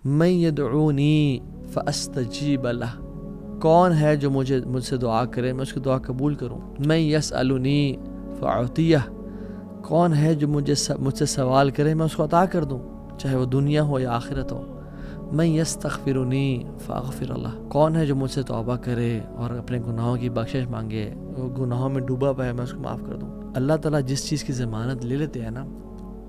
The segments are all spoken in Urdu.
من یدعونی فاستجیب لہ، کون ہے جو مجھ سے دعا کرے میں اس کی دعا قبول کروں. من یسألنی فاعطیہ، کون ہے جو مجھ سے سوال کرے میں اس کو عطا کر دوں، چاہے وہ دنیا ہو یا آخرت ہو. من یستغفرنی فاغفر اللہ، کون ہے جو مجھ سے توبہ کرے اور اپنے گناہوں کی بخشش مانگے، وہ گناہوں میں ڈوبا پا ہے میں اس کو معاف کر دوں. اللہ تعالیٰ جس چیز کی ضمانت لے لیتے ہیں نا،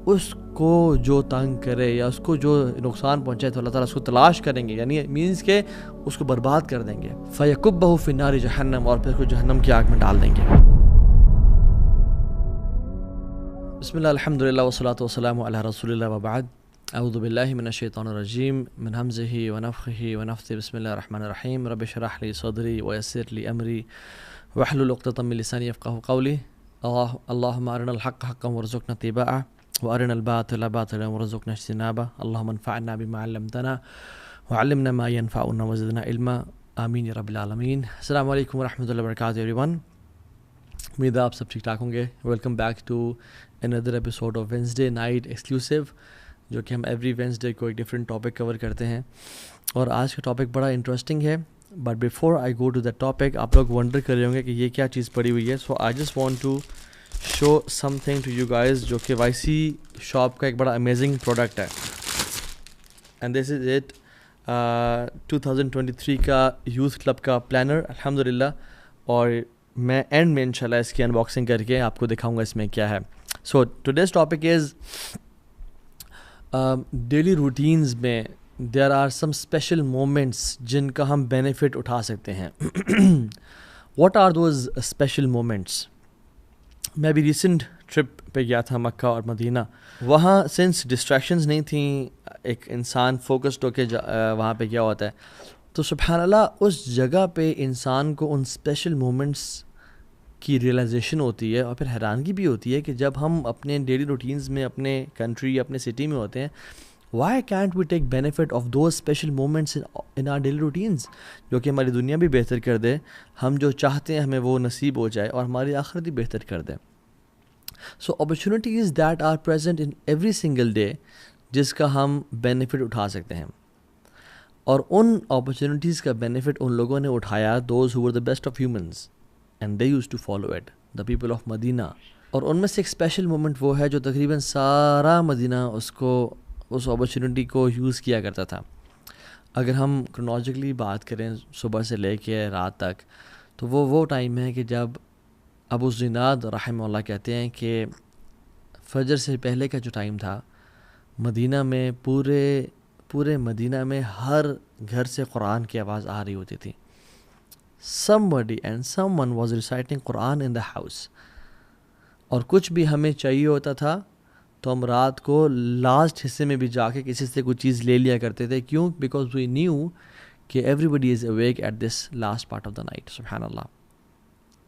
اس کو جو تنگ کرے یا اس کو جو نقصان پہنچائے تو اللہ تعالیٰ اس کو تلاش کریں گے، یعنی مینس کہ اس کو برباد کر دیں گے. فیکبہ فی النار جہنم، اور پھر اس کو جہنم کی آگ میں ڈال دیں گے. بسم اللہ الحمدللہ والصلاۃ والسلام علی رسول اللہ وبعد. اعوذ باللہ من الشیطان الرجیم من ہمزہ ونفخہ ونفثہ. بسم اللہ الرحمن الرحیم. رب اشرح لی صدری ویسر لی امری واحلل عقدۃ من لسانی یفقہوا قولی. اللہم ارنا الحق حقا وارزقنا اتباعہ وارنا الباطل باطلا وارزقنا اجتنابہ. اللہم انفعنا بما علمتنا وعلمنا ما ينفعنا وزدنا علما. آمین یا رب العالمین. السلام علیکم ورحمۃ اللہ وبرکاتہ ایوری ون. امید ہے آپ سب ٹھیک ٹھاک ہوں گے. Welcome back to another episode of Wednesday night exclusive, جو کہ ہم ایوری وینسڈے کو ایک ڈفرینٹ ٹاپک کور کرتے ہیں. اور آج کا ٹاپک بڑا انٹرسٹنگ ہے. But before I go to the topic, آپ لوگ ونڈر کر رہے ہوں گے کہ یہ کیا چیز پڑی ہوئی ہے. So I just want to show something to you guys, جو کہ وائی سی شاپ کا ایک بڑا امیزنگ پروڈکٹ ہے. اینڈ دس از اٹ 2023 کا یوتھ کلب کا پلانر الحمدللہ. اور میں اینڈ میں انشاءاللہ اس کی انباکسنگ کر کے آپ کو دکھاؤں گا اس میں کیا ہے. So today's topic is daily routines میں there are some special moments جن کا ہم بینیفٹ اٹھا سکتے ہیں. What are those special moments? میں ابھی ریسنٹ ٹرپ پہ گیا تھا مکہ اور مدینہ. وہاں سنس ڈسٹریکشنز نہیں تھیں، ایک انسان فوکسڈ ہو کے وہاں پہ کیا ہوتا ہے، تو سبحان اللہ اس جگہ پہ انسان کو ان اسپیشل مومنٹس کی ریئلائزیشن ہوتی ہے. اور پھر حیرانگی بھی ہوتی ہے کہ جب ہم اپنے ڈیلی روٹینز میں اپنے کنٹری اپنے سٹی میں ہوتے ہیں، why can't we take benefit of those special moments in our daily routines, جو کہ ہماری دنیا بھی بہتر کر دے، ہم جو چاہتے ہیں ہمیں وہ نصیب ہو جائے، اور ہماری آخرت بھی بہتر کر دے. So opportunities that are present in every single day, جس کا ہم بینیفٹ اٹھا سکتے ہیں. اور ان اپرچونیٹیز کا بینیفٹ ان لوگوں نے اٹھایا، those who were the best of humans and they used to follow it, the people of Madinah. اور ان میں سے ایک اسپیشل مومنٹ وہ ہے جو تقریباً سارا مدینہ اس اپرچونیٹی کو یوز کیا کرتا تھا. اگر ہم کرونالوجیکلی بات کریں صبح سے لے کے رات تک، تو وہ ٹائم ہے کہ جب ابو زناد رحمہ اللہ کہتے ہیں کہ فجر سے پہلے کا جو ٹائم تھا، مدینہ میں پورے مدینہ میں ہر گھر سے قرآن کی آواز آ رہی ہوتی تھی. somebody and someone was reciting Quran in the house. اور کچھ بھی ہمیں چاہیے ہوتا تھا تو ہم رات کو لاسٹ حصے میں بھی جا کے کسی سے کوئی چیز لے لیا کرتے تھے. کیوں؟ بیکاز وی نیو کہ everybody is awake at this last part of the night. سبحان اللہ.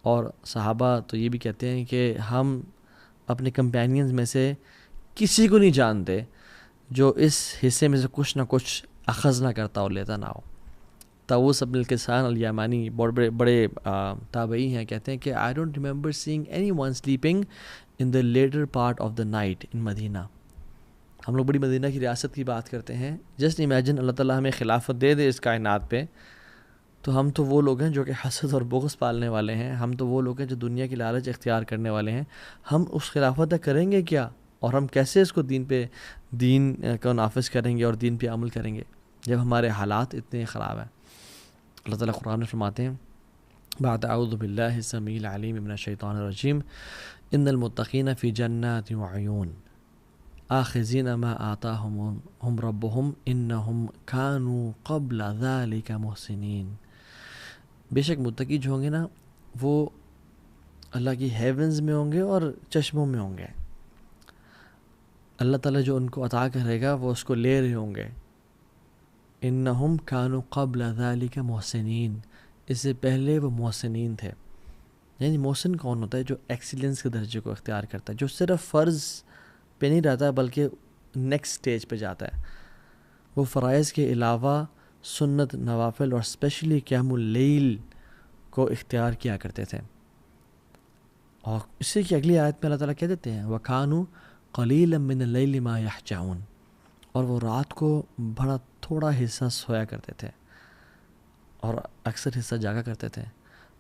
اور صحابہ تو یہ بھی کہتے ہیں کہ ہم اپنے کمپینینز میں سے کسی کو نہیں جانتے جو اس حصے میں سے کچھ نہ کچھ اخذ نہ کرتا اور لیتا نہ ہو. طاووس بن الکیسان الیمانی بڑے تابعی ہیں، کہتے ہیں کہ I don't remember seeing anyone sleeping in the latter part of the night in Madinah. ہم لوگ بڑی مدینہ کی ریاست کی بات کرتے ہیں. جسٹ امیجن اللہ تعالیٰ ہمیں خلافت دے دے اس کائنات پہ، تو ہم تو وہ لوگ ہیں جو کہ حسد اور بغض پالنے والے ہیں. ہم تو وہ لوگ ہیں جو دنیا کی لالچ اختیار کرنے والے ہیں. ہم اس خلافت تک کریں گے کیا؟ اور ہم کیسے اس کو دین کو نافذ کریں گے اور دین پہ عمل کریں گے جب ہمارے حالات اتنے خراب ہیں؟ اللہ تعالیٰ قرآن میں فرماتے ہیں بعد اعوذ باللہ السمیع العلیم من الشیطان الرجیم ان المتقین فی جنات وعیون آخذین ما آتاہم ربہم انہم کانوا قبل ذلک محسنین. بے شک متقی جو ہوں گے نا، وہ اللہ کی ہیونز میں ہوں گے اور چشموں میں ہوں گے. اللہ تعالیٰ جو ان کو عطا کرے گا وہ اس کو لے رہے ہوں گے. انہم کانوا قبل ذلک محسنین، اس سے پہلے وہ محسنین تھے. یعنی محسن کون ہوتا ہے؟ جو ایکسیلنس کے درجے کو اختیار کرتا ہے، جو صرف فرض پہ نہیں رہتا بلکہ نیکسٹ سٹیج پہ جاتا ہے. وہ فرائض کے علاوہ سنت، نوافل اور اسپیشلی قیام اللیل کو اختیار کیا کرتے تھے. اور اسی کی اگلی آیت میں اللہ تعالیٰ کہہ دیتے ہیں وَكَانُوا قَلِيلًا مِّنَ اللَّيْلِ مَا يَحْجَعُونَ، اور وہ رات کو بڑا تھوڑا حصہ سویا کرتے تھے اور اکثر حصہ جاگا کرتے تھے.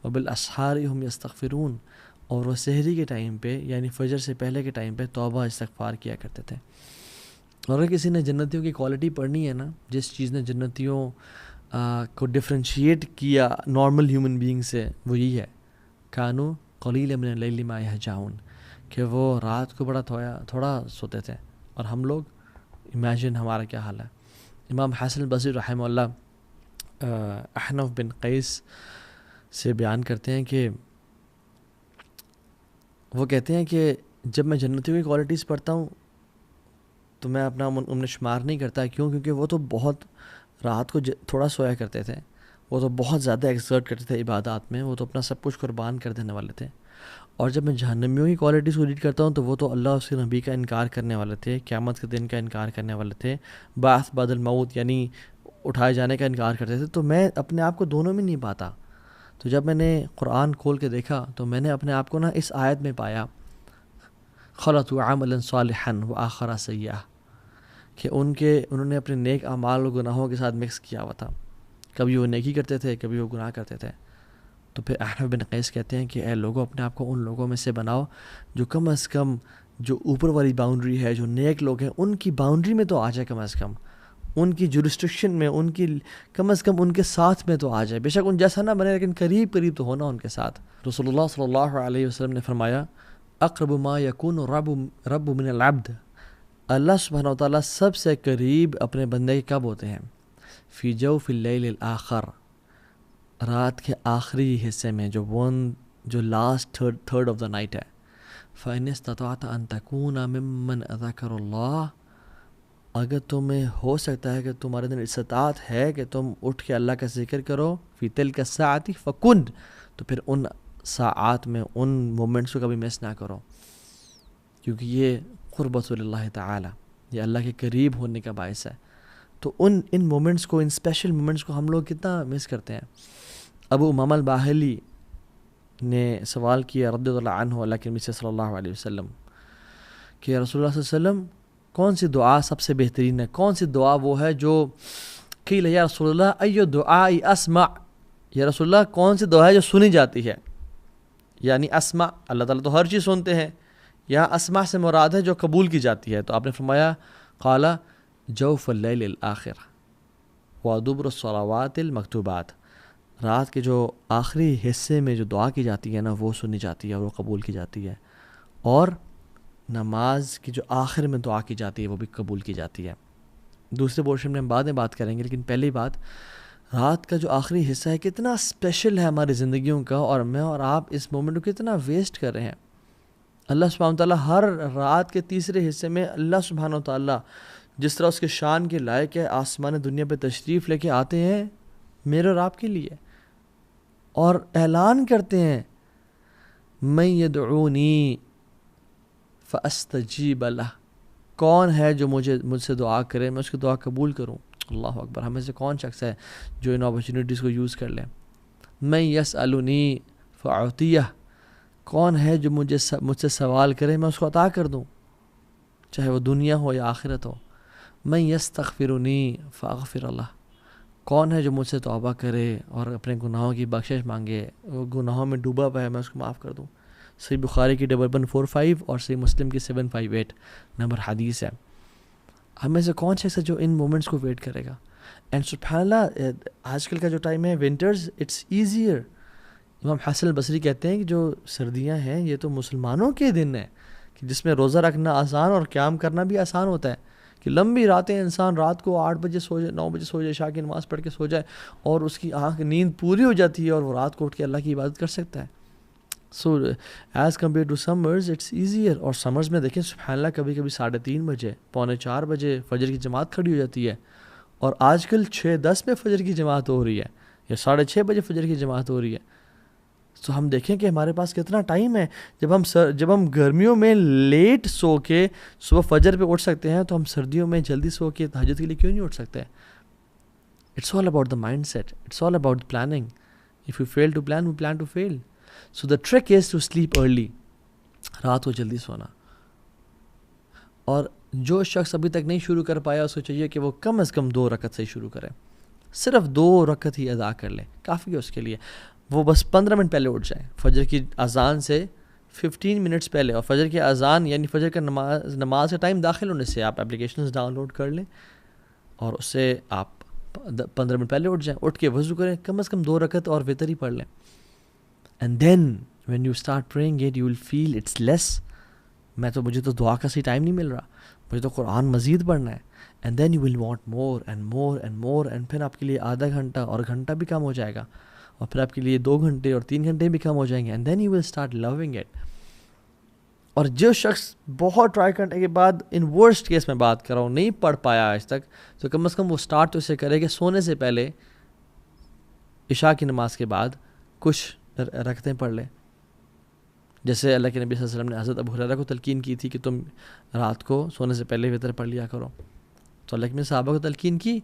وبالاسحار ہم یستغفرون، اور وہ سحری کے ٹائم پہ یعنی فجر سے پہلے کے ٹائم پہ توبہ استغفار کیا کرتے تھے. اور اگر کسی نے جنتیوں کی کوالٹی پڑھنی ہے نا، جس چیز نے جنتیوں کو ڈفرینشیٹ کیا نارمل ہیومن بینگ سے، وہ یہی ہے کانو قلیلا من اللیل ما یہجعون، کہ وہ رات کو بڑا تھوڑا سوتے تھے. اور ہم لوگ امیجن ہمارا کیا حال ہے. امام حسن البصری رحمہ اللہ احنف بن قیس سے بیان کرتے ہیں کہ وہ کہتے ہیں کہ جب میں جنتیوں کی کوالٹیز پڑھتا ہوں تو میں اپنا ان شمار نہیں کرتا. کیوں؟ کیونکہ وہ تو بہت رات کو تھوڑا سویا کرتے تھے، وہ تو بہت زیادہ ایکسرٹ کرتے تھے عبادات میں، وہ تو اپنا سب کچھ قربان کر دینے والے تھے. اور جب میں جہنمیوں کی کوالٹیز کو ریڈ کرتا ہوں تو وہ تو اللہ اس کے نبی کا انکار کرنے والے تھے، قیامت کے دن کا انکار کرنے والے تھے، بعث بعد الموت یعنی اٹھائے جانے کا انکار کرتے تھے. تو میں اپنے آپ کو دونوں میں نہیں پاتا. تو جب میں نے قرآن کھول کے دیکھا تو میں نے اپنے آپ کو نا اس آیت میں پایا خلطوا عملا صالحا وآخر سیئا، کہ انہوں نے اپنے نیک اعمال اور گناہوں کے ساتھ مکس کیا ہوا تھا. کبھی وہ نیکی کرتے تھے، کبھی وہ گناہ کرتے تھے. تو پھر احنف بن قیس کہتے ہیں کہ اے لوگوں، اپنے آپ کو ان لوگوں میں سے بناؤ جو کم از کم جو اوپر والی باؤنڈری ہے، جو نیک لوگ ہیں ان کی باؤنڈری میں تو آ جائے، کم از کم ان کی جورسٹکشن میں، ان کی کم از کم ان کے ساتھ میں تو آ جائے. بے شک ان جیسا نہ بنے لیکن قریب تو ہونا ان کے ساتھ. رسول اللہ صلی اللہ علیہ وسلم نے فرمایا اقرب ما یکون رب من العبد، اللہ سبحانہ و تعالیٰ سب سے قریب اپنے بندے کے کب ہوتے ہیں؟ فی جوف اللیل الاخر، رات کے آخری حصے میں، جو last third of the night ہے. فَإِنِ اسْتَطَعْتَ أَن تَكُونَ مِمَّنْ ذَكَرَ اللَّهَ، اگر تمہیں ہو سکتا ہے کہ تمہارے دن استطاعت ہے کہ تم اٹھ کے اللہ کا ذکر کرو فی تلک الساعۃ فکن، تو پھر ان ساعات میں ان مومنٹس کو کبھی مس نہ کرو، کیونکہ یہ قربت اللہ تعالی، یہ اللہ کے قریب ہونے کا باعث ہے. تو ان مومنٹس کو، ان اسپیشل مومنٹس کو ہم لوگ کتنا مس کرتے ہیں. ابو امامہ الباہلی نے سوال کیا رضی اللہ عنہ اللہ کے نبی صلی اللہ علیہ وسلم کہ رسول اللہ صلی اللہ علیہ وسلم کون سی دعا سب سے بہترین ہے؟ کون سی دعا وہ ہے جو قیل یا رسول اللہ ایو دعائی اسمع، یا رسول اللہ کون سی دعا ہے جو سنی جاتی ہے؟ یعنی اسمع، اللہ تعالیٰ تو ہر چیز سنتے ہیں، یہاں اسمع سے مراد ہے جو قبول کی جاتی ہے. تو آپ نے فرمایا قال جوف اللیل الآخر ودبر الصلوات المکتوبات، رات کے جو آخری حصے میں جو دعا کی جاتی ہے نا وہ سنی جاتی ہے اور وہ قبول کی جاتی ہے، اور نماز کی جو آخر میں دعا کی جاتی ہے وہ بھی قبول کی جاتی ہے. دوسرے پورشن میں ہم بعد میں بات کریں گے، لیکن پہلی بات، رات کا جو آخری حصہ ہے کتنا اسپیشل ہے ہماری زندگیوں کا، اور میں اور آپ اس مومنٹ کو کتنا ویسٹ کر رہے ہیں. اللہ سبحانہ وتعالیٰ ہر رات کے تیسرے حصے میں اللہ سبحانہ وتعالیٰ جس طرح اس کے شان کے لائق ہے آسمان دنیا پہ تشریف لے کے آتے ہیں میرے اور آپ کے لیے، اور اعلان کرتے ہیں من یدعونی فاستجیب لہ، کون ہے جو مجھ سے دعا کرے میں اس کی دعا قبول کروں. اللہ اکبر، ہمیں سے کون شخص ہے جو ان اپرچونیٹیز کو یوز کر لے. من یسألنی فاعطیہ، کون ہے جو مجھ سے سوال کرے میں اس کو عطا کر دوں، چاہے وہ دنیا ہو یا آخرت ہو. من یستغفرنی فاغفر اللہ، کون ہے جو مجھ سے توبہ کرے اور اپنے گناہوں کی بخشش مانگے، وہ گناہوں میں ڈوبا پا ہے میں اس کو معاف کر دوں. صحیح بخاری کی 1145 اور صحیح مسلم کی 758 نمبر حدیث ہے. ہمیں سے کون شخص ہے جو ان مومنٹس کو ویٹ کرے گا؟ اینڈ سبحان اللہ، آج کل کا جو ٹائم ہے ونٹرز اٹس ایزیئر. امام حسن البصری کہتے ہیں کہ جو سردیاں ہیں یہ تو مسلمانوں کے دن ہیں کہ جس میں روزہ رکھنا آسان اور قیام کرنا بھی آسان ہوتا ہے، کہ لمبی راتیں انسان رات کو 8 بجے سو جائے، 9 بجے سو جائے، عشاء کی نماز پڑھ کے سو جائے اور اس کی نیند پوری ہو جاتی ہے اور وہ رات کو اٹھ کے اللہ کی عبادت کر سکتا ہے. So as compare to summers it's easier. اور سمرز میں دیکھیں سبحان اللہ کبھی کبھی 3:30 بجے، 3:45 بجے فجر کی جماعت کھڑی ہو جاتی ہے، اور آج کل 6:10 میں فجر کی جماعت ہو رہی ہے یا 6:30 بجے فجر کی جماعت ہو رہی ہے. تو ہم دیکھیں کہ ہمارے پاس کتنا ٹائم ہے. جب ہم گرمیوں میں لیٹ سو کے صبح فجر پہ اٹھ سکتے ہیں تو ہم سردیوں میں جلدی سو کے تہجد کے لیے کیوں نہیں اٹھ سکتے؟ It's all about the mindset, it's all about planning. If you fail to plan, we plan to fail. So the trick is to sleep early, رات کو جلدی سونا. اور جو شخص ابھی تک نہیں شروع کر پایا اس کو چاہیے کہ وہ کم از کم 2 رکعت سے شروع کرے، صرف 2 رکعت ہی ادا کر لے، کافی ہے اس کے لیے. وہ بس 15 منٹ پہلے اٹھ جائیں، فجر کی اذان سے 15 منٹس پہلے. اور فجر کی اذان یعنی فجر کا نماز کا ٹائم داخل ہونے سے آپ اپلیکیشنز ڈاؤن لوڈ کر لیں اور اس سے آپ 15 منٹ پہلے اٹھ جائیں، اٹھ کے وضو کریں، کم از کم 2 رکعت اور وتر ہی پڑھ لیں. And then when you start praying it you will feel it's less. مجھے تو دعا کا صحیح ٹائم نہیں مل رہا، مجھے تو قرآن مزید پڑھنا ہے. And then you will want more and more and more, and پھر آپ کے لیے آدھا گھنٹہ اور گھنٹہ بھی کم ہو جائے گا، اور پھر آپ کے لیے 2 گھنٹے اور 3 گھنٹے بھی کم ہو جائیں گے. And then you will start loving it. اور جو شخص بہت ٹرائی کرنے کے بعد، ان ورسٹ کیس میں بات کر رہا ہوں، نہیں پڑھ پایا آج تک، تو کم از کم وہ اسٹارٹ تو اسے کرے کہ سونے سے پہلے عشاء کی نماز کے بعد کچھ رکعتیں پڑھ لے. جیسے اللہ کے نبی صلی اللہ علیہ وسلم نے حضرت ابو ہریرہ کو تلقین کی تھی کہ تم رات کو سونے سے پہلے وتر پڑھ لیا کرو، تو اللہ کے نبی صحابہ کو تلقین کی.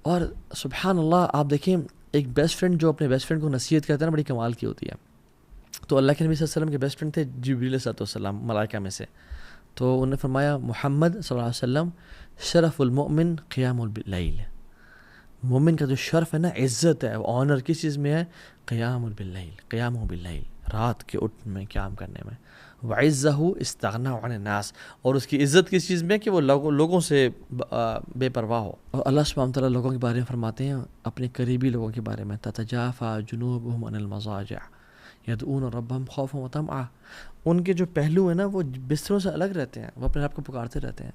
اور سبحان اللہ، آپ دیکھیں ایک بیسٹ فرینڈ جو اپنے بیسٹ فرینڈ کو نصیحت کرتا ہے نا، بڑی کمال کی ہوتی ہے. تو اللہ کے نبی صلی اللہ علیہ وسلم کے بیسٹ فرینڈ تھے جبریل علیہ السلام، ملائکہ میں سے. تو انہوں نے فرمایا محمد صلی اللہ علیہ وسلم شرف المؤمن قیام اللیل. مومن کا جو شرف ہے نا، عزت ہے، آنر کس چیز میں ہے؟ قیام باللیل، قیام باللیل، رات کے اٹھ میں قیام کرنے میں. وعزہ استغنا عن الناس، اور اس کی عزت کس چیز میں؟ کہ وہ لوگوں سے بے پرواہ ہو. اور اللہ سبحانہ وتعالیٰ لوگوں کے بارے میں فرماتے ہیں، اپنے قریبی لوگوں کے بارے میں، تتجافى جنوبهم عن المضاجع یدعون ربهم خوفا وطمعا. ان کے جو پہلو ہیں نا وہ بستروں سے الگ رہتے ہیں، وہ اپنے آپ کو پکارتے رہتے ہیں.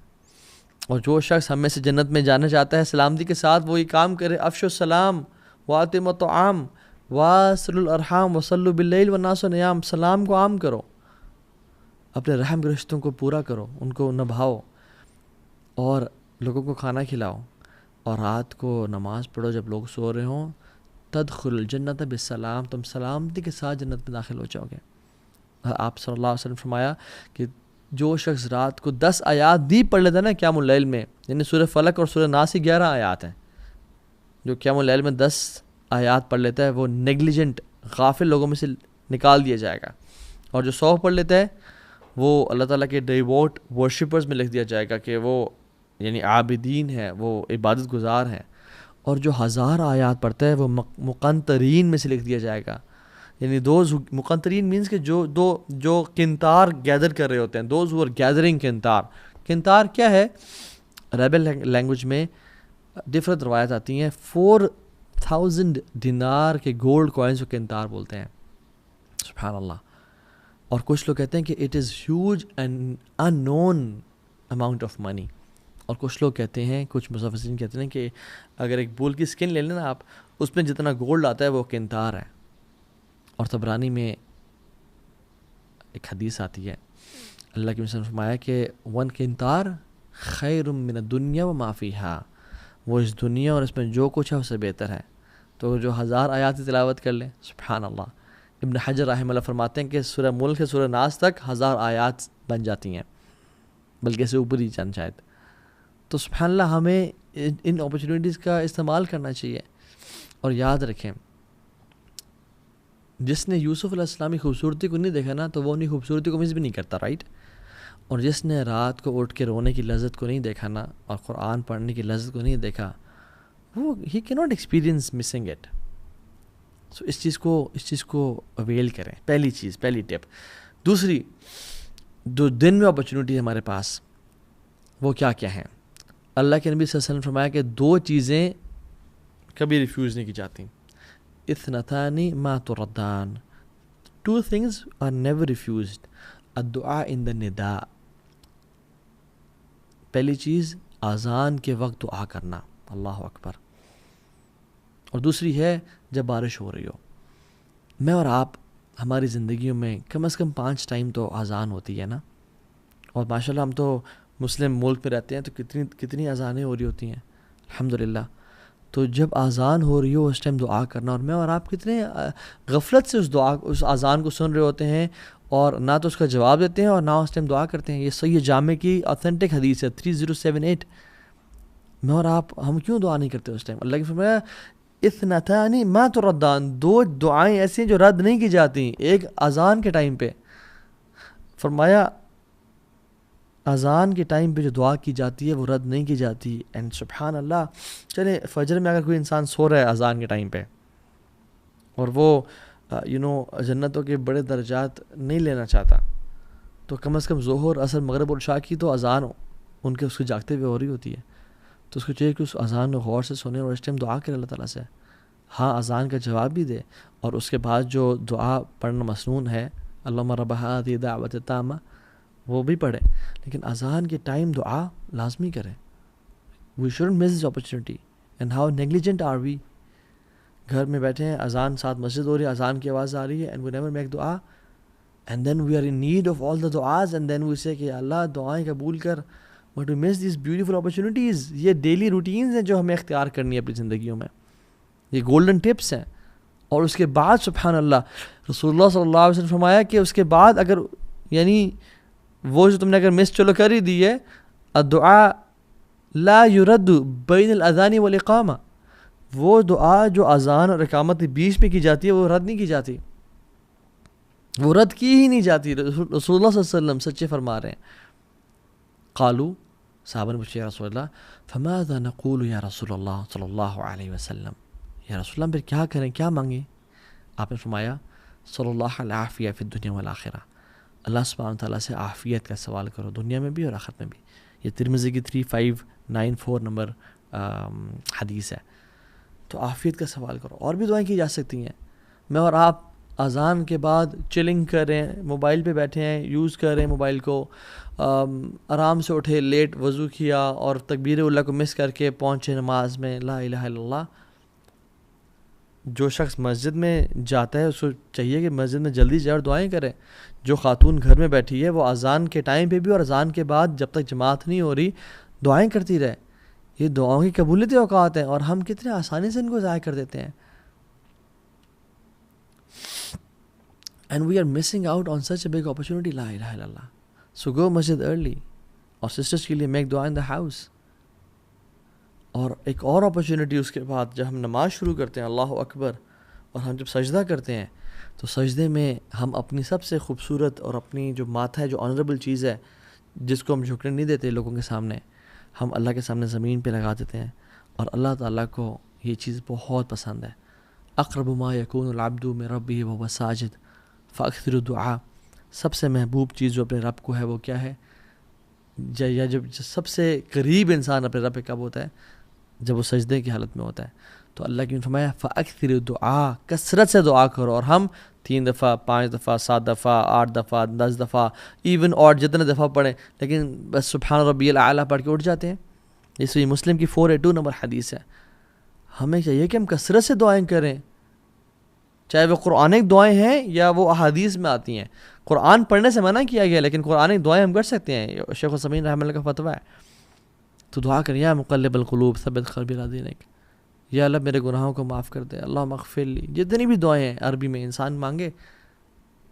اور جو شخص ہم میں سے جنت میں جانا چاہتا ہے سلامتی کے ساتھ، وہ یہ کام کرے، افشوا السلام واطعموا الطعام واصلوا الارحام وصلوا باللیل والناس نیام. سلام کو عام کرو، اپنے رحم کے رشتوں کو پورا کرو، ان کو نبھاؤ، اور لوگوں کو کھانا کھلاؤ، اور رات کو نماز پڑھو جب لوگ سو رہے ہوں. تدخل الجنت بالسلام، تم سلامتی کے ساتھ جنت میں داخل ہو جاؤ گے. آپ صلی اللہ علیہ وسلم فرمایا کہ جو شخص رات کو 10 آیات بھی پڑھ لیتا ہے نا قیام اللیل میں، یعنی سورہ فلق اور سورہ ناس کی 11 آیات ہیں، جو قیام اللیل میں 10 آیات پڑھ لیتا ہے وہ نیگلیجنٹ، غافل لوگوں میں سے نکال دیا جائے گا. اور جو 100 پڑھ لیتا ہے وہ اللہ تعالیٰ کے ڈیووٹ ورشپرز میں لکھ دیا جائے گا کہ وہ یعنی عابدین ہیں، وہ عبادت گزار ہیں. اور جو 1000 آیات پڑھتا ہے وہ مقنطرین میں سے لکھ دیا جائے گا. یعنی دوز مقنطرین مینس کہ جو قنطار گیدر کر رہے ہوتے ہیں، دوز ہو آر گیدرنگ قنطار. قنطار کیا ہے؟ عربی لینگویج میں ڈفرنٹ روایت آتی ہیں. 4000 دینار کے گولڈ کوائنز کو قنطار بولتے ہیں. سبحان اللہ. اور کچھ لوگ کہتے ہیں کہ it is huge and unknown amount of money. اور کچھ لوگ کہتے ہیں، کچھ مفسرین کہتے ہیں کہ اگر ایک بول کی سکن لے لیں نا آپ، اس میں جتنا گولڈ آتا ہے وہ قنطار ہے. اور طبرانی میں ایک حدیث آتی ہے، اللہ کے رسول نے فرمایا کہ 1 قنطار خیر من الدنیا وما فیہا، وہ اس دنیا اور اس میں جو کچھ ہے اس سے بہتر ہے. تو جو 1000 آیات کی تلاوت کر لیں، سبحان اللہ. ابن حجر رحمہ اللہ فرماتے ہیں کہ سورہ ملک سے سورہ ناس تک 1000 آیات بن جاتی ہیں، بلکہ اسے اوپر ہی چند شاید. تو سبحان اللہ، ہمیں ان اپرچونیٹیز کا استعمال کرنا چاہیے. اور یاد رکھیں، جس نے یوسف علیہ السلام کی خوبصورتی کو نہیں دیکھا نا، تو وہ انہیں خوبصورتی کو مس بھی نہیں کرتا، رائٹ. اور جس نے رات کو اٹھ کے رونے کی لذت کو نہیں دیکھا نا، اور قرآن پڑھنے کی لذت کو نہیں دیکھا، وہ ہی کی ناٹ ایکسپیرینس مسنگ اٹ. سو اس چیز کو اویل کریں. پہلی ٹپ. دوسری، جو دن میں اپرچونیٹی ہے ہمارے پاس، وہ کیا ہیں؟ اللہ کے نبی صلی اللہ علیہ وسلم فرمایا کہ 2 چیزیں کبھی ریفیوز نہیں کی جاتی. اثنتان ما تردان، 2 things are never refused. الدعاء in the نداء، پہلی چیز اذان کے وقت دعا کرنا، اللہ اکبر. اور دوسری ہے جب بارش ہو رہی ہو. میں اور آپ ہماری زندگیوں میں کم از کم 5 ٹائم تو اذان ہوتی ہے نا. اور ماشاءاللہ ہم تو مسلم ملک میں رہتے ہیں، تو کتنی اذانیں ہو رہی ہوتی ہیں الحمدللہ. تو جب اذان ہو رہی ہو اس ٹائم دعا کرنا. اور میں اور آپ کتنے غفلت سے اس اذان کو سن رہے ہوتے ہیں، اور نہ تو اس کا جواب دیتے ہیں اور نہ اس ٹائم دعا کرتے ہیں. یہ صحیح جامع کی اوتھینٹک حدیث ہے 3078. میں اور آپ ہم کیوں دعا نہیں کرتے اس ٹائم؟ اللہ کی فرمایا اثنتان ما تردان، 2 دعائیں ایسی ہیں جو رد نہیں کی جاتی. ایک اذان کے ٹائم پہ فرمایا اذان کے ٹائم پہ جو دعا کی جاتی ہے وہ رد نہیں کی جاتی. اینڈ سبحان اللہ, چلے فجر میں اگر کوئی انسان سو رہا ہے اذان کے ٹائم پہ اور وہ جنتوں کے بڑے درجات نہیں لینا چاہتا, تو کم از کم ظہر عصر مغرب اور عشاء کی تو اذان ان کے اس کو جاگتے ہوئے ہو رہی ہوتی ہے, تو اس کو چاہیے کہ اس اذان کو غور سے سنے اور اس ٹائم دعا کرے اللہ تعالیٰ سے. ہاں اذان کا جواب بھی دے, اور اس کے بعد جو دعا پڑھنا مسنون ہے اللہم رب ہذہ دعوت التامہ وہ بھی پڑھے, لیکن اذان کے ٹائم دعا لازمی کریں. We shouldn't miss this opportunity. And how negligent are we. گھر میں بیٹھے ہیں, اذان ساتھ مسجد ہو رہی ہے, اذان کی آواز آ رہی ہے, and we never make dua, and then we are in need of all the duas, and then we say کہ اللہ دعائیں قبول کر. But we miss these beautiful opportunities. یہ ڈیلی روٹینز ہیں جو ہمیں اختیار کرنی ہے اپنی زندگیوں میں, یہ گولڈن ٹپس ہیں. اور اس کے بعد سبحان اللہ رسول اللہ صلی اللہ علیہ وسلم فرمایا کہ اس کے بعد اگر وہ جو تم نے اگر مس چلو کر ہی دی ہے, الدعاء لا يرد بین الاذان والاقامہ, وہ دعا جو اذان اور اقامت کے بیچ میں کی جاتی ہے وہ رد نہیں کی جاتی, وہ رد کی ہی نہیں جاتی. رسول اللہ صلی اللہ علیہ وسلم سچے فرما رہے ہیں. قالو, صحابہ نے پوچھا یا رسول اللہ فماذا نقول یا رسول اللہ صلی اللہ علیہ وسلم, یا رسول اللہ پھر کیا کریں, کیا مانگیں؟ آپ نے فرمایا صلی اللہ العافیہ فی الدنیا والآخرہ, اللہ سبحانہ تعالیٰ سے عافیت کا سوال کرو دنیا میں بھی اور آخرت میں بھی. یہ ترمذی کی 3594 نمبر حدیث ہے. تو عافیت کا سوال کرو. اور بھی دعائیں کی جا سکتی ہیں. میں اور آپ اذان کے بعد چلنگ کر رہے ہیں, موبائل پہ بیٹھے ہیں, یوز کر رہے ہیں موبائل کو, آرام سے اٹھے, لیٹ وضو کیا اور تکبیر اللہ کو مس کر کے پہنچے نماز میں, لا الہ الا اللہ. جو شخص مسجد میں جاتا ہے اس کو چاہیے کہ مسجد میں جلدی جائے اور دعائیں کرے. جو خاتون گھر میں بیٹھی ہے وہ اذان کے ٹائم پہ بھی اور اذان کے بعد جب تک جماعت نہیں ہو رہی دعائیں کرتی رہے. یہ دعاؤں کی قبولیت اوقات ہیں اور ہم کتنے آسانی سے ان کو ضائع کر دیتے ہیں. And we are missing out on such a big opportunity. La ilaha illallah. So go masjid early. اور سسٹرز کے لیے میک دعا ان دا ہاؤس. اور ایک اور اپرچونیٹی اس کے بعد جب ہم نماز شروع کرتے ہیں اللہ اکبر, اور ہم جب سجدہ کرتے ہیں تو سجدے میں ہم اپنی سب سے خوبصورت اور اپنی جو ماتھا ہے, جو آنریبل چیز ہے جس کو ہم جھکنے نہیں دیتے لوگوں کے سامنے, ہم اللہ کے سامنے زمین پہ لگا دیتے ہیں. اور اللہ تعالیٰ کو یہ چیز بہت پسند ہے. اقرب ما یکون العبد من ربہ وهو ساجد فاکثر الدعاء. سب سے محبوب چیز جو اپنے رب کو ہے وہ کیا ہے, یا جب سب سے قریب انسان اپنے رب پہ کب ہوتا ہے, جب وہ سجدے کی حالت میں ہوتا ہے. تو اللہ کی فرمایا فاکثر الدعاء, کثرت سے دعا کرو. اور ہم 3 دفعہ 5 دفعہ 7 دفعہ 8 دفعہ 10 دفعہ ایون اور جتنے دفعہ پڑھیں, لیکن بس سبحان ربی الاعلیٰ پڑھ کے اٹھ جاتے ہیں. اس لیے مسلم کی 482 نمبر حدیث ہے. ہمیں چاہیے کہ ہم کثرت سے دعائیں کریں, چاہے وہ قرآنک دعائیں ہیں یا وہ احادیث میں آتی ہیں. قرآن پڑھنے سے منع کیا گیا لیکن قرآنک دعائیں ہم کر سکتے ہیں. شیخ السمین رحمہ اللہ کا فتویٰ ہے. تو دعا کریں یا مقلب القلوب ثبت قلبی علی دینک, یا اللہ میرے گناہوں کو معاف کر دے, اللہم اغفر لی. جتنی بھی دعائیں ہیں عربی میں انسان مانگے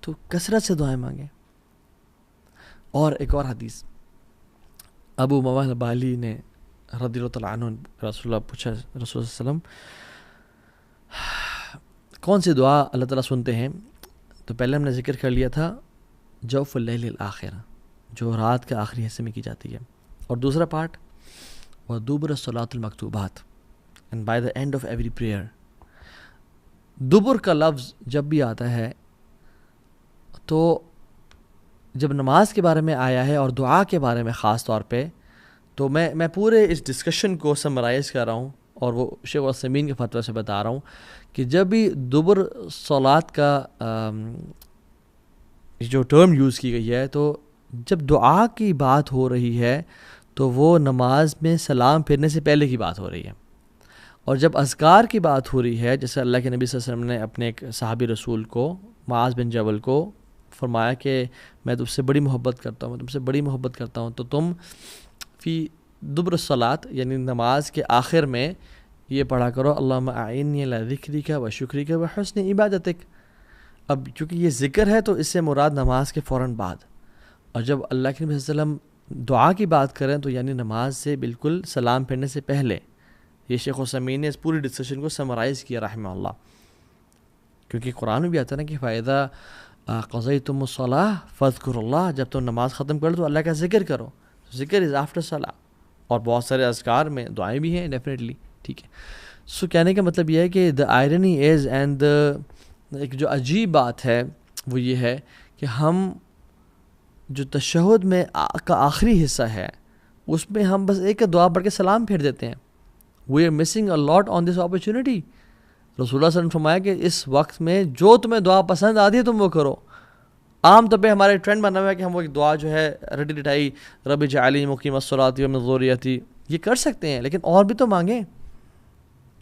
تو کثرت سے دعائیں مانگیں. اور ایک اور حدیث, ابو موال بالی نے رضی اللہ تعالیٰ عنہ رسول اللہ پوچھا, رسول اللہ صلی اللہ علیہ وسلم کون سی دعا اللہ تعالیٰ سنتے ہیں؟ تو پہلے ہم نے ذکر کر لیا تھا جوف اللیل الآخر, جو رات کے آخری حصے میں کی جاتی ہے. اور دوسرا پارٹ ودبر الصلاۃ المکتوبات, and by the end of every prayer. دبر کا لفظ جب بھی آتا ہے تو جب نماز کے بارے میں آیا ہے اور دعا کے بارے میں خاص طور پہ, تو میں پورے اس ڈسکشن کو سمرائز کر رہا ہوں اور وہ شیخ العثیمین کے فتویٰ سے بتا رہا ہوں کہ جب بھی دبر صلات کا جو ٹرم یوز کی گئی ہے, تو جب دعا کی بات ہو رہی ہے تو وہ نماز میں سلام پھرنے سے پہلے کی بات ہو رہی ہے. اور جب اذکار کی بات ہو رہی ہے, جیسے اللہ کے نبی صلی اللہ علیہ وسلم نے اپنے ایک صحابی رسول کو معاذ بن جبل کو فرمایا کہ میں تم سے بڑی محبت کرتا ہوں, میں تم سے بڑی محبت کرتا ہوں, تو تم فی دبر الصلاۃ یعنی نماز کے آخر میں یہ پڑھا کرو اللہم اعنی علی ذکرک و شکرک و حسن عبادتک. اب چونکہ یہ ذکر ہے تو اس سے مراد نماز کے فوراً بعد. اور جب اللہ کے نبی صلی اللہ علیہ وسلم دعا کی بات کریں تو یعنی نماز سے بالکل سلام پھیرنے سے پہلے. یہ شیخ السمین نے اس پوری ڈسکشن کو سمرائز کیا رحمہ اللہ, کیونکہ قرآن میں بھی آتا ہے نا کہ فَإِذَا قَضَيْتُمُ الصَّلَاةَ فَاذْكُرُوا اللَّهَ, جب تم نماز ختم کر دو اللہ کا ذکر کرو. ذکر از آفٹر صلاح. اور بہت سارے اذکار میں دعائیں بھی ہیں ڈیفینیٹلی. ٹھیک ہے. سو کہنے کا مطلب یہ ہے کہ دا آئرنی از اینڈ ایک جو عجیب بات ہے وہ یہ ہے کہ ہم جو تشہد میں کا آخری حصہ ہے اس میں ہم بس ایک دعا پڑھ کے سلام پھیر دیتے ہیں. We are missing a lot on this opportunity. رسول اللہ صلی اللہ علیہ وسلم نے فرمایا کہ اس وقت میں جو تمہیں دعا پسند آتی ہے تم وہ کرو. عام طور پہ ہمارے ٹرینڈ بنا ہوا ہے کہ ہم وہ ایک دعا جو ہے رٹی رٹائی رب اجعلنی مقیم الصلاۃ ومن ذریتی یہ کر سکتے ہیں, لیکن اور بھی تو مانگیں.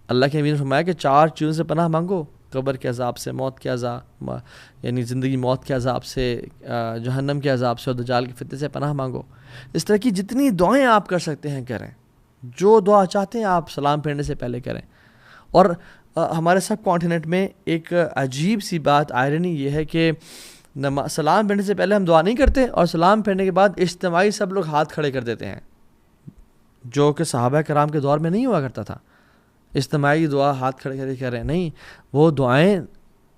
اللہ کے نبی نے فرمایا کہ 4 چیزوں سے پناہ مانگو, قبر کے عذاب سے, موت کے عذاب یعنی زندگی موت کے عذاب سے, جہنم کے عذاب سے, اور دجال کے فتنے سے پناہ مانگو. اس طرح کی جتنی دعائیں آپ کر سکتے ہیں کریں. جو دعا چاہتے ہیں آپ سلام پھیرنے سے پہلے کریں. اور ہمارے سب کانٹیننٹ میں ایک عجیب سی بات آئرنی یہ ہے کہ سلام پھیرنے سے پہلے ہم دعا نہیں کرتے, اور سلام پھیرنے کے بعد اجتماعی سب لوگ ہاتھ کھڑے کر دیتے ہیں, جو کہ صحابہ کرام کے دور میں نہیں ہوا کرتا تھا. اجتماعی دعا ہاتھ کھڑے کر کے کر رہے ہیں, نہیں, وہ دعائیں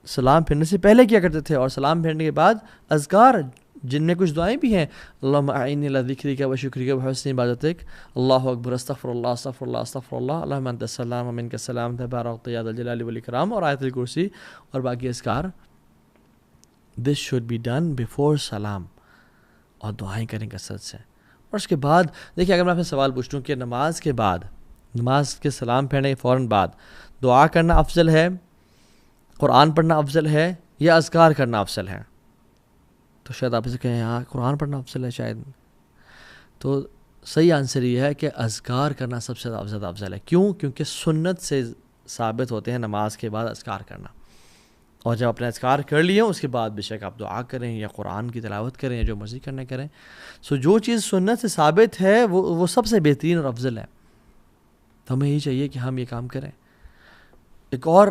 سلام پھیرنے سے پہلے کیا کرتے تھے, اور سلام پھیرنے کے بعد اذکار جن میں کچھ دعائیں بھی ہیں. اللہم اعنی علی ذکرک و شکرک و حسن عبادتک, اللہ اکبر, استغفر اللہ استغفر اللہ استغفر اللہ, اللہم انت السلام و منک السلام تبارکت یا ذا الجلال والاکرام, اور آیت الکرسی اور باقی اذکار. This should be done before سلام, اور دعائیں کریں کثرت سے. اور اس کے بعد دیکھیے, اگر میں آپ سے سوال پوچھ لوں کہ نماز کے بعد, نماز کے سلام پھیرنے کے فوراً بعد دعا کرنا افضل ہے, قرآن پڑھنا افضل ہے, یا اذکار کرنا افضل ہے, تو شاید آپ اسے کہیں ہاں قرآن پڑھنا افضل ہے شاید. تو صحیح آنسر یہ ہے کہ اذکار کرنا سب سے زیادہ افضل ہے. کیوں؟ کیونکہ سنت سے ثابت ہوتے ہیں نماز کے بعد اذکار کرنا. اور جب اپنے اذکار کر لیے اس کے بعد بے شک آپ دعا کریں یا قرآن کی تلاوت کریں یا جو مرضی کرنا کریں. سو جو چیز سنت سے ثابت ہے وہ سب سے بہترین اور افضل ہے. تو ہمیں یہی چاہیے کہ ہم یہ کام کریں. ایک اور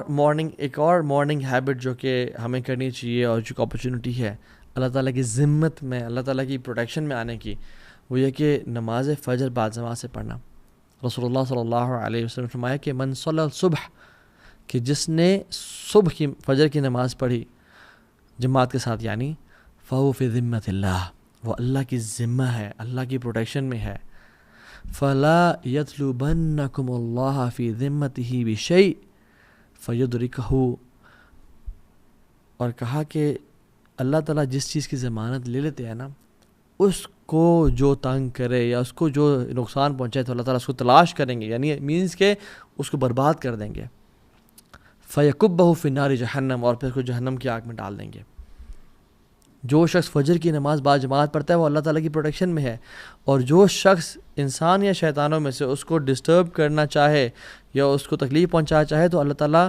مارننگ ہیبٹ جو کہ ہمیں کرنی چاہیے, اور جو اپرچونٹی ہے اللہ تعالیٰ کی ذمت میں, اللہ تعالیٰ کی پروٹیکشن میں آنے کی, وہ یہ کہ نماز فجر بعد جماعت سے پڑھنا. رسول اللہ صلی اللہ علیہ وسلم نے فرمایا کہ من صلی الصبح, کہ جس نے صبح کی فجر کی نماز پڑھی جماعت کے ساتھ, یعنی فہو فی ذمت اللہ, وہ اللہ کی ذمہ ہے, اللہ کی پروٹیکشن میں ہے. فلا یطلبنکم اللہ فی ذمتہ بشیء فیدرکہ, اور کہا کہ اللہ تعالیٰ جس چیز کی ضمانت لے لیتے ہیں نا, اس کو جو تنگ کرے یا اس کو جو نقصان پہنچائے تو اللہ تعالیٰ اس کو تلاش کریں گے, یعنی مینس کہ اس کو برباد کر دیں گے. فیکبہ فی النار جہنم, اور پھر اس کو جہنم کی آگ میں ڈال دیں گے. جو شخص فجر کی نماز بعد جماعت پڑھتا ہے وہ اللہ تعالیٰ کی پروٹیکشن میں ہے, اور جو شخص انسان یا شیطانوں میں سے اس کو ڈسٹرب کرنا چاہے یا اس کو تکلیف پہنچانا چاہے تو اللہ تعالیٰ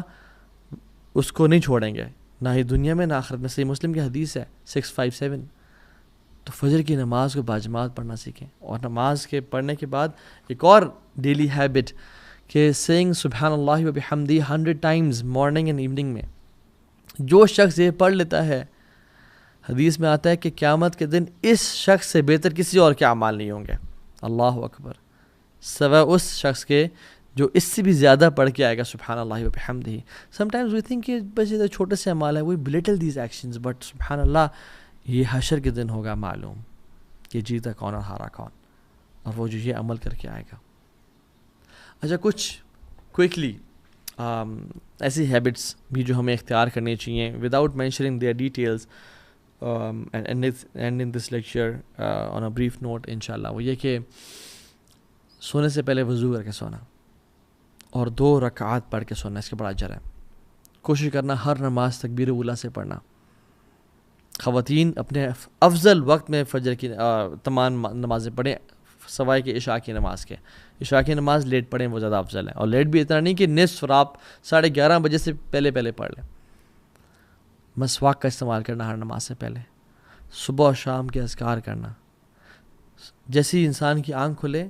اس کو نہیں چھوڑیں گے, نہ ہی دنیا میں نہ آخرت میں. صحیح مسلم کی حدیث ہے 657. تو فجر کی نماز کو باجماعت پڑھنا سیکھیں. اور نماز کے پڑھنے کے بعد ایک اور ڈیلی ہیبٹ کہ سینگ سبحان اللہ و بحمدی 100 times مارننگ اینڈ ایوننگ میں. جو شخص یہ پڑھ لیتا ہے, حدیث میں آتا ہے کہ قیامت کے دن اس شخص سے بہتر کسی اور کے اعمال نہیں ہوں گے. اللہ اکبر, سوائے اس شخص کے جو اس سے بھی زیادہ پڑھ کے آئے گا سبحان اللہ و بحمدہ. سم ٹائمز وی تھنک کہ بس یہ چھوٹے سے اعمال ہیں, وی بلیٹل دیز ایکشنز, بٹ سبحان اللہ یہ حشر کے دن ہوگا معلوم کہ جیتا کون اور ہارا کون, اور وہ جو یہ عمل کر کے آئے گا. اچھا, کچھ کوئکلی ایسی ہیبٹس بھی جو ہمیں اختیار کرنی چاہیے without mentioning their details and in this lecture on a brief note انشاءاللہ, وہ یہ کہ سونے سے پہلے وضو کر کے سونا اور 2 رکعات پڑھ کے سونا, اس کے بڑا اجر ہے. کوشش کرنا ہر نماز تکبیر اولیٰ سے پڑھنا. خواتین اپنے افضل وقت میں فجر کی تمام نمازیں پڑھیں سوائے کہ عشاء کی نماز کے. عشاء کی نماز لیٹ پڑھیں, وہ زیادہ افضل ہے, اور لیٹ بھی اتنا نہیں کہ نصف رات 11:30 بجے سے پہلے پڑھ لیں. مسواک کا استعمال کرنا ہر نماز سے پہلے. صبح اور شام کے اذکار کرنا. جیسی انسان کی آنکھ کھلے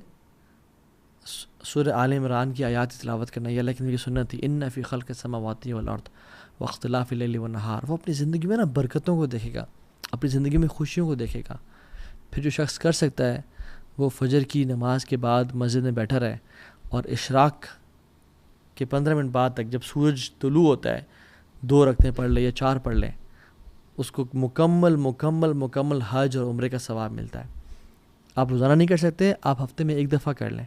سورہ آل عمران کی آیات تلاوت کرنا, یہ اللہ کی سنت تھی. ان فی خلق السماوات والارض واختلاف اللیل والنہار. وہ اپنی زندگی میں نا برکتوں کو دیکھے گا, اپنی زندگی میں خوشیوں کو دیکھے گا. پھر جو شخص کر سکتا ہے وہ فجر کی نماز کے بعد مسجد میں بیٹھا رہے, اور اشراق کے 15 منٹ بعد تک جب سورج طلوع ہوتا ہے 2 رکعتیں پڑھ لیں یا 4 پڑھ لیں, اس کو مکمل حج اور عمرے کا ثواب ملتا ہے. آپ روزانہ نہیں کر سکتے، آپ ہفتے میں 1 دفعہ کر لیں،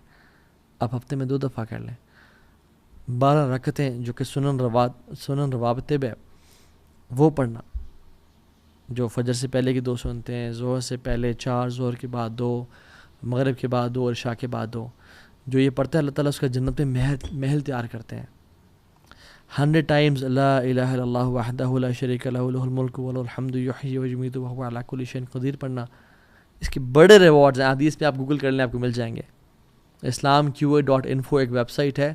آپ ہفتے میں 2 دفعہ کر لیں. 12 رکعتیں جو کہ سنن رواتب ہے وہ پڑھنا، جو فجر سے پہلے کی 2 سنتے ہیں، ظہر سے پہلے 4، ظہر کے بعد 2، مغرب کے بعد 2 اور عشاء کے بعد 2. جو یہ پڑھتا ہے اللہ تعالیٰ اس کا جنت میں محل تیار کرتے ہیں. 100 ٹائمز لا الہ الا اللہ وحدہ لا شریک لہ لہ الملک وله الحمد یحیی ویمیت وهو علی کل شیء قدیر پڑھنا. اس کے بڑے ریوارڈز ہیں، حدیث پہ آپ گوگل کر لیں آپ کو مل جائیں گے. islamqa.info ایک ویب سائٹ ہے،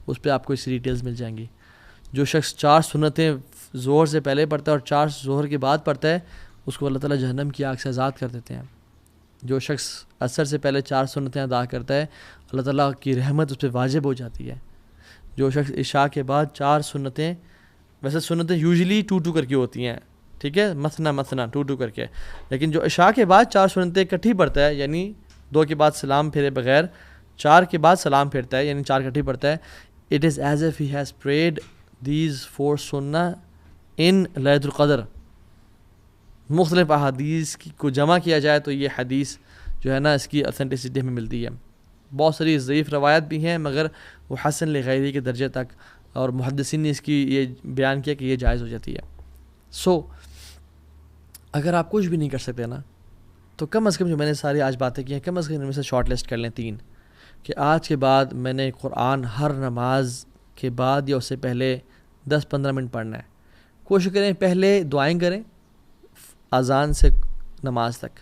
اس پہ آپ کو اس ڈیٹیلز مل جائیں گی. جو شخص 4 سنتیں ظہر سے پہلے پڑھتا ہے اور 4 ظہر کے بعد پڑھتا ہے، اس کو اللہ تعالیٰ جہنم کی آگ سے آزاد کر دیتے ہیں. جو شخص عصر سے پہلے 4 سنتیں ادا کرتا ہے، اللہ تعالیٰ کی رحمت اس پہ واجب ہو جاتی ہے. جو شخص عشاء کے بعد 4 سنتیں، ویسے سنتیں یوزلی 2 کر کے ہوتی ہیں، ٹھیک ہے، مثنا 2 کر کے، لیکن جو عشاء کے بعد 4 سنتیں اکٹھی پڑھتا ہے، یعنی 2 کے بعد سلام پھیرے بغیر 4 کے بعد سلام پھیرتا ہے، یعنی 4 اکٹھی پڑھتا ہے، it is as if he has parade these 4 سنہ ان لیلۃ القدر. مختلف احادیث کو جمع کیا جائے تو یہ حدیث جو ہے نا اس کی اتھینٹسٹی میں ملتی ہے. بہت ساری ضعیف روایت بھی ہیں مگر وہ حسن لغیری کے درجے تک، اور محدثین نے اس کی یہ بیان کیا کہ یہ جائز ہو جاتی ہے. سو اگر آپ کچھ بھی نہیں کر سکتے نا تو کم از کم جو میں نے ساری آج باتیں کی ہیں، کم از کم ان میں سے شارٹ لسٹ کر لیں 3، کہ آج کے بعد میں نے قرآن ہر نماز کے بعد یا اس سے پہلے 10-15 منٹ پڑھنا ہے. کوشش کریں پہلے دعائیں کریں اذان سے نماز تک،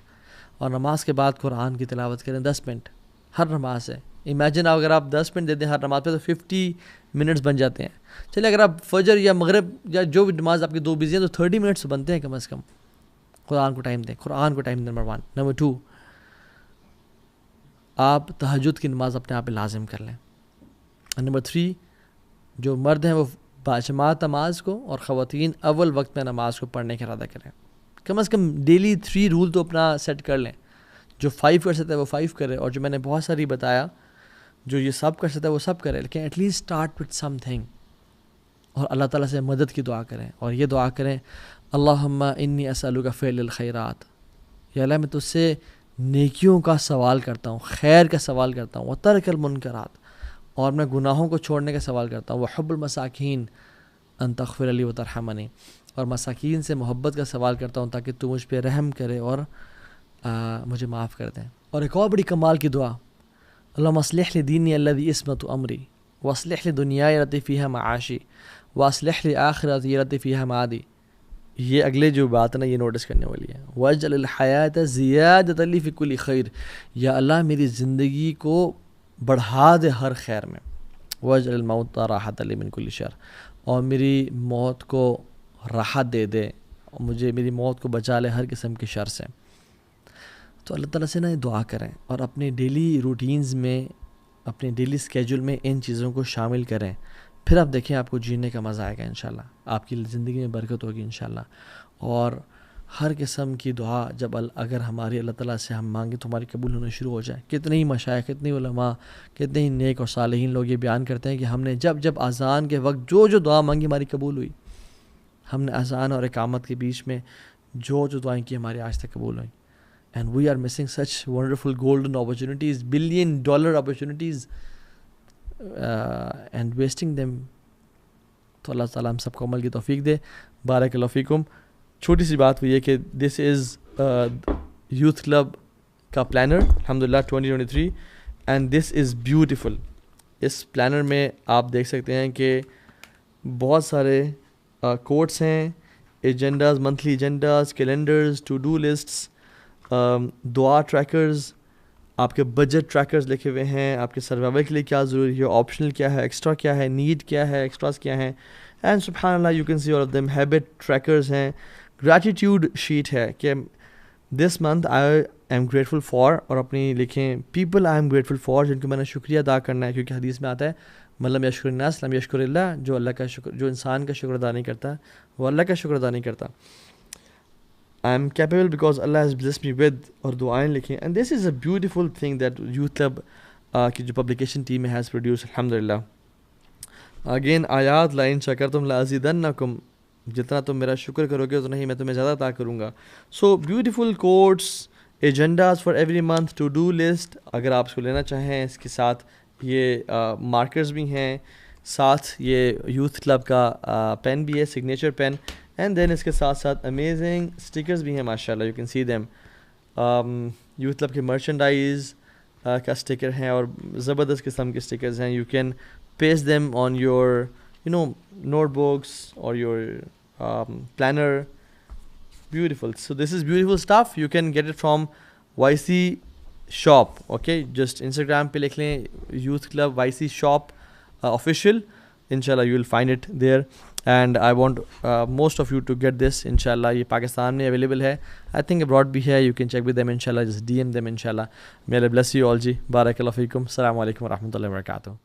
اور نماز کے بعد قرآن کی تلاوت کریں 10 منٹ ہر نماز سے. امیجن اگر آپ 10 منٹ دے دیں ہر نماز پہ تو 50 منٹس بن جاتے ہیں. چلیں اگر آپ فجر یا مغرب یا جو بھی نماز آپ کی 2 بزی ہیں تو 30 منٹس بنتے ہیں کم از کم. قرآن کو ٹائم دیں، قرآن کو ٹائم نمبر 1. نمبر 2، آپ تہجد کی نماز اپنے آپ پہ لازم کر لیں. نمبر 3، جو مرد ہیں وہ باجماعت نماز کو، اور خواتین اول وقت میں نماز کو پڑھنے کا ارادہ کریں. کم از کم ڈیلی 3 رول تو اپنا سیٹ کر لیں. جو 5 کر سکتا ہے وہ 5 کرے، اور جو میں نے بہت ساری بتایا جو یہ سب کر سکتا ہے وہ سب کرے، لیکن at least start with something. اور اللہ تعالیٰ سے مدد کی دعا کریں، اور یہ دعا کریں اللہم انی اسألک فعل الخیرات، یا اللہ میں تجھ سے نیکیوں کا سوال کرتا ہوں، خیر کا سوال کرتا ہوں، وترک المنکرات، اور میں گناہوں کو چھوڑنے کا سوال کرتا ہوں، وحب المساکین ان تغفر لی وترحمنی، اور مساکین سے محبت کا سوال کرتا ہوں تاکہ تو مجھ پہ رحم کرے اور مجھے معاف کر دیں. اور ایک اور بڑی کمال کی دعا، اللہم اصلح لی دینی الذی عصمت امری واصلح لی دنیای التی فیہا معاشی واصلح لی آخرتی التی فیہا معادی. یہ اگلے جو بات ہے نا یہ نوٹس کرنے والی ہے. واجعل الحیات زیادۃ لی فی کل خیر، یا اللہ میری زندگی کو بڑھا دے ہر خیر میں. واجعل الموت راحۃ لی من کل شر، اور میری موت کو راحت دے دے، اور مجھے میری موت کو بچا لے ہر قسم کے شر سے. تو اللہ تعالیٰ سے نا دعا کریں، اور اپنے ڈیلی روٹینز میں، اپنے ڈیلی اسکیجول میں ان چیزوں کو شامل کریں. پھر آپ دیکھیں آپ کو جینے کا مزہ آئے گا انشاءاللہ، آپ کی زندگی میں برکت ہوگی انشاءاللہ. اور ہر قسم کی دعا جب اگر ہماری اللہ تعالیٰ سے ہم مانگیں تو ہماری قبول ہونا شروع ہو جائے. کتنے ہی مشائخ، کتنے علماء، کتنے ہی نیک اور صالحین لوگ یہ بیان کرتے ہیں کہ ہم نے جب اذان کے وقت جو دعا مانگی ہماری قبول ہوئی. ہم نے اذان اور اقامت کے بیچ میں جو دعائیں کی ہماری آج تک قبول ہوئیں. And we are missing such wonderful golden opportunities, $1 billion opportunities, and wasting them. تو اللہ تعالیٰ ہم سب کو عمل کی توفیق دے. بارک اللہ فیکم. چھوٹی سی بات ہوئی ہے کہ دس از یوتھ کلب کا پلانر الحمدللہ 2023 اینڈ دس از بیوٹیفل. اس پلانر میں آپ دیکھ سکتے ہیں کہ بہت سارے کوٹس ہیں، agendas, monthly agendas, calendars, to do lists, دعا ٹریکرز، آپ کے بجٹ ٹریکرز لکھے ہوئے ہیں، آپ کے سروائیول کے لیے کیا ضروری ہے، آپشنل کیا ہے، ایکسٹرا کیا ہے، نیڈ کیا ہے، ایکسٹراز کیا ہیں. اینڈ سبحان اللہ you can see all of them. Habit trackers ہیں، گریٹیٹیوڈ شیٹ ہے کہ this month I am grateful for, اور اپنی لکھیں people I am grateful for جن کو میں نے شکریہ ادا کرنا ہے، کیونکہ حدیث میں آتا ہے من لم یشکر الناس لم یشکر اللہ، جو اللہ کا شکر، جو انسان کا شکر ادا نہیں کرتا وہ اللہ کا شکر ادا نہیں کرتا. I am capable because Allah has blessed me with، اور دعائیں لکھیں. And this is a beautiful thing that Youth Club کی جو پبلیکیشن ٹیم has produced الحمدللہ. Again آیات لَإِن شَكَرْتُمْ لَأَزِيدَنَّكُمْ، جتنا تم میرا شکر کرو گے اتنا ہی میں تمہیں زیادہ عطا کروں گا. So beautiful quotes agendas for every month, to do list اگر آپ اس کو لینا چاہیں. اس کے ساتھ یہ مارکرز بھی ہیں, ساتھ یہ یوتھ کلب کا پین بھی ہے, سگنیچر پین. اینڈ دین اس کے ساتھ ساتھ امیزنگ اسٹیکرز بھی ہیں ماشاء اللہ, you can see them. Youth club کے مرچنڈائز کا اسٹیکر ہیں اور زبردست قسم کے اسٹیکرز ہیں. You can paste them on your notebooks اور your planner. Beautiful. So this is beautiful stuff. You can get it from YC shop. Okay, just Instagram pe likh lein Youth Club YC shop official. Inshallah you will find it there. And I want most of you to get this. Inshallah ye Pakistan mein available hai. I think abroad bhi hai. You can check with them inshallah. Just DM them inshallah. May Allah bless you all ji. Barakallahu feekum. Assalamu alaikum wa rahmatullahi wa barakatuh.